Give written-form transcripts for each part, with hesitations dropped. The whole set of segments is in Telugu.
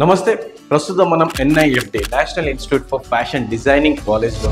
నమస్తే. ప్రస్తుతం మనం NIFD national institute for fashion designing కాలేజ్లో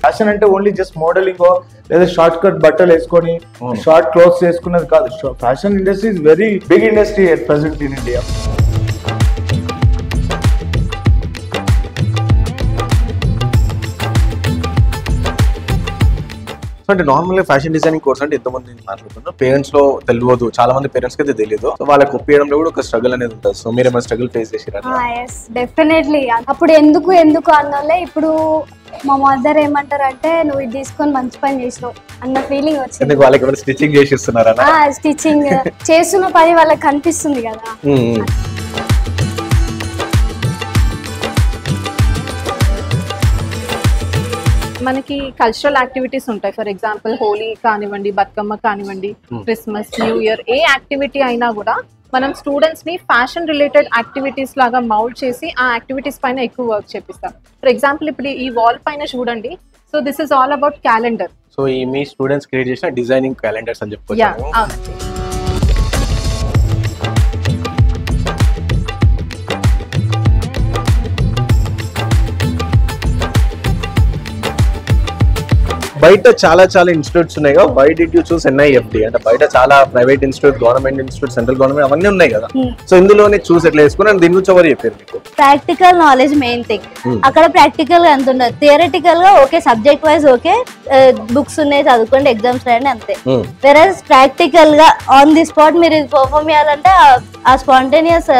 ఫ్యాషన్ అంటే ఓన్లీ జస్ట్ మోడలింగ్ లేదా షార్ట్ కట్ బట్టలు వేసుకొని షార్ట్ క్లోత్స్ వేసుకున్నది కాదు. Fashion industry is very big industry at present in India. అంటే నార్మల్గా ఫ్యాషన్ డిజైనింగ్ కోర్స్ అంటే ఎంతమంది మాట్లాడుతున్నారు, పేరెంట్స్ లో తెలియదు, చాలా మంది పేరెంట్స్ కి అయితే తెలియదు. సో వాళ్ళకి ఒప్పించడంలో కూడా ఒక స్ట్రగుల్ అనేది ఉంటుంది. సో మీరు ఏమైనా స్ట్రగుల్ ఫేస్ చేసిరా? డెఫినెట్లీ. అప్పుడు ఎందుకు అన్నోళ్ళే ఇప్పుడు మా మదర్ ఏమంటారంటే నువ్వు ఇది తీసుకొని మంచి పని చేసినావు అన్న ఫీలింగ్ వచ్చింది. వాళ్ళకి ఎవరు స్టిచ్చింగ్ చేసి ఇస్తున్నారా? స్టిచ్చింగ్ చేస్తున్న పని వాళ్ళకి కనిపిస్తుంది కదా. మనకి కల్చరల్ యాక్టివిటీస్ ఉంటాయి. ఫర్ ఎగ్జాంపుల్ హోలీ కానివ్వండి, బతుకమ్మ కానివ్వండి, క్రిస్మస్, న్యూ ఇయర్, ఏ యాక్టివిటీ అయినా కూడా మనం స్టూడెంట్స్ ని ఫ్యాషన్ రిలేటెడ్ యాక్టివిటీస్ లాగా మౌల్డ్ చేసి ఆ యాక్టివిటీస్ పైన ఎక్కువ వర్క్ చేపిస్తాం. ఫర్ ఎగ్జాంపుల్ ఇప్పుడు ఈ వాల్ పైన చూడండి. So this is all about calendar. So ఈ మీ స్టూడెంట్స్ క్రియేట్ చేసిన డిజైనింగ్ క్యాలెండర్స్ అని చెప్పుకోవచ్చు. అవునండి. బయట చాలా ఇన్స్టిట్యూట్స్ ఉన్నాయి కదా. Why did you choose NIFD? అంటే బయట చాలా private institute, government institute, central government అవన్నీ ఉన్నాయి కదా. సో ఇందులోనే చూస్ ఎట్లా వేసుకుని దీని గురించి ఎవరు చెప్పారు మీకు? Practical knowledge main thing. అక్కడ ప్రాక్టికల్ గా ఎంత ఉండదు. థియరటికల్ గా okay, subject wise okay, books ఉన్నాయి చదువుకోండి, ఎగ్జామ్స్ రాయండి అంతే. వెరస్ ప్రాక్టికల్ గా ఆన్ ది స్పాట్ మీరు ఇది పర్ఫామ్ చేయాలంటే ఆ స్పాంటేనియస్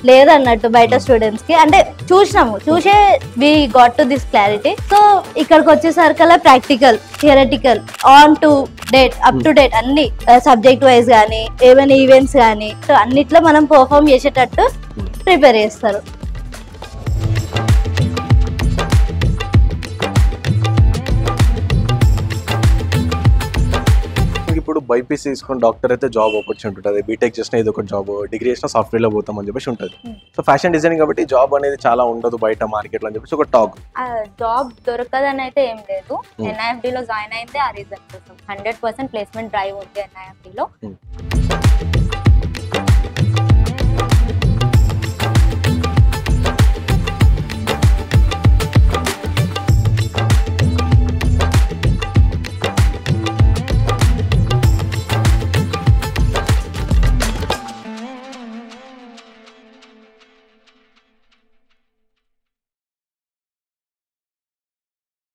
లేదన్నట్టు బయట స్టూడెంట్స్ కి. అంటే చూసే we got to this clarity. So ఇక్కడికి వచ్చేసరికల్లా practical, theoretical, on to date, up to date అన్ని సబ్జెక్ట్ వైజ్ కానీ ఏమైనా ఈవెంట్స్ కానీ సో అన్నిట్లో మనం పర్ఫామ్ చేసేటట్టు ప్రిపేర్ చేస్తారు. ఇప్పుడు బైపీసీ తీసుకుని డాక్టర్ అయితే జాబ్ ఆపర్చునిటీ ఉంటుంది, బీటెక్ చేసిన ఏదో ఒక జాబ్, డిగ్రీ చేసిన సాఫ్ట్వేర్ లో పోతాం అని చెప్పేసి ఉంటుంది. సో ఫ్యాషన్ డిజైనింగ్ కాబట్టి జాబ్ అనేది చాలా ఉండదు బయట మార్కెట్ లో అని చెప్పేసి ఒక టాక్. జాబ్ దొరకదని అయితే ఏం లేదు. NIFD లో జాయిన్ అయితే ఆ రీజన్ కోసం 100% ప్లేస్మెంట్ డ్రైవ్ ఉంది NIFD లో.